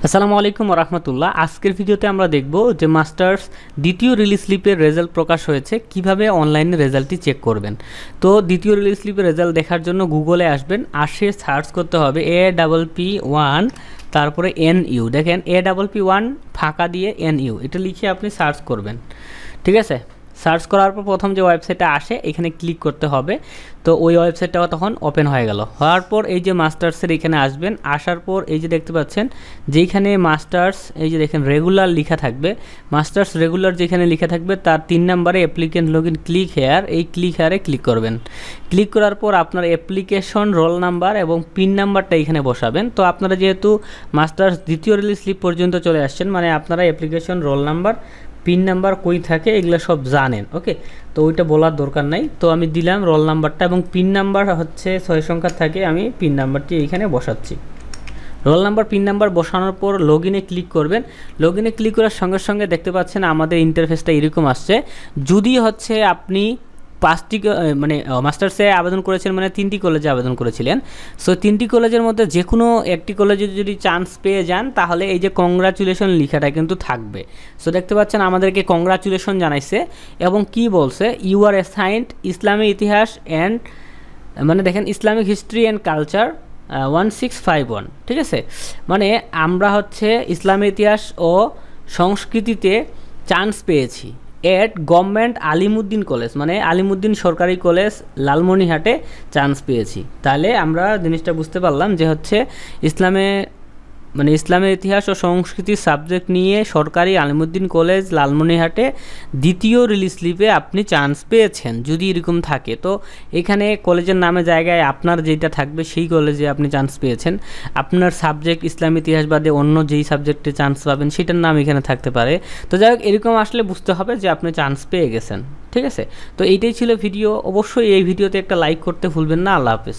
আসসালামু আলাইকুম রাহমাতুল্লাহ। আজকের ভিডিওতে আমরা দেখব যে মাস্টার্স দ্বিতীয় রিলিজ স্লিপের রেজাল্ট প্রকাশ হয়েছে, কিভাবে অনলাইনে রেজাল্টটি চেক করবেন। তো দ্বিতীয় রিলিজ স্লিপের রেজাল্ট দেখার জন্য গুগলে আসবেন, আসে সার্চ করতে হবে APP1 তারপরে NU। দেখেন APP1 ফাঁকা দিয়ে NU এটা লিখে আপনি সার্চ করবেন, ঠিক আছে। সার্চ করার পর প্রথম যে ওয়েবসাইটটা আসে এখানে ক্লিক করতে হবে। তো ওই ওয়েবসাইটটা তখন ওপেন হয়ে গেল। হওয়ার পর এই যে মাস্টার্সের এখানে আসবেন, আসার পর এই যে দেখতে পাচ্ছেন যেইখানে মাস্টার্স এই যে দেখেন রেগুলার লেখা থাকবে, মাস্টার্স রেগুলার যেখানে লেখা থাকবে তার 3 নম্বরে অ্যাপ্লিকেন্ট লগইন ক্লিক হেয়ার, এই ক্লিক হেয়ারে ক্লিক করবেন। ক্লিক করার পর আপনার অ্যাপ্লিকেশন রোল নাম্বার এবং পিন নাম্বারটা এখানে বসাবেন। তো আপনারা যেহেতু মাস্টার্স দ্বিতীয় রিলিজ স্লিপ পর্যন্ত চলে আসছেন, মানে আপনারা application roll number pin number কই থাকে এগুলো সব জানেন, ওকে। তো ওইটা বলার দরকার নাই। তো আমি দিলাম রোল নাম্বারটা এবং পিন নাম্বার হচ্ছে 6 সংখ্যা থাকে, আমি পিন নাম্বারটি এইখানে বসাচ্ছি। রোল নাম্বার পিন নাম্বার বসানোর পর লগইনে ক্লিক করবেন। লগইনে ক্লিক করার সঙ্গে সঙ্গে দেখতে পাচ্ছেন আমাদের ইন্টারফেসটা এরকম আসছে। যদি হচ্ছে আপনি 5টি মানে মাস্টার্সে আবেদন করেছেন, মানে 3টি কলেজে আবেদন করেছিলেন, সো 3টি কলেজের মধ্যে যে কোনো একটি কলেজে যদি চান্স পেয়ে যান তাহলে এই যে কংগ্রাচুলেশন লেখাটা কিন্তু থাকবে। সো দেখতে পাচ্ছেন আমাদেরকে কংগ্রাচুলেশন জানাইছে এবং কি বলছে, ইউ আর অ্যাসাইন্ড ইসলামিক ইতিহাস অ্যান্ড মানে দেখেন ইসলামিক হিস্ট্রি অ্যান্ড কালচার 1651, ঠিক আছে। মানে আমরা হচ্ছে ইসলামের ইতিহাস ও সংস্কৃতিতে চান্স পেয়েছি এট গভর্নমেন্ট আলিমুদ্দিন কলেজ, মানে আলিমুদ্দিন সরকারি কলেজ লালমনিরহাটে চান্স পেয়েছি। তাহলে আমরা জিনিসটা বুঝতে পারলাম যে হচ্ছে ইসলামের ইতিহাস ও সংস্কৃতির সাবজেক্ট নিয়ে সরকারি আলিমুদ্দিন কলেজ লালমনিরহাটে দ্বিতীয় রিলিজ স্লিপে আপনি চান্স পেয়েছেন। যদি এরকম থাকে তো এখানে কলেজের নামে জায়গায় আপনার যেটা থাকবে সেই কলেজে আপনি চান্স পেয়েছেন। আপনার সাবজেক্ট ইসলাম ইতিহাস বাদে অন্য যেই সাবজেক্টে চান্স পাবেন সেটার নাম এখানে থাকতে পারে। তো যাই হোক, এরকম আসলে বুঝতে হবে যে আপনি চান্স পেয়ে গেছেন, ঠিক আছে। তো এইটাই ছিল ভিডিও। অবশ্যই এই ভিডিওতে একটা লাইক করতে ভুলবেন না। আল্লাহ হাফেজ।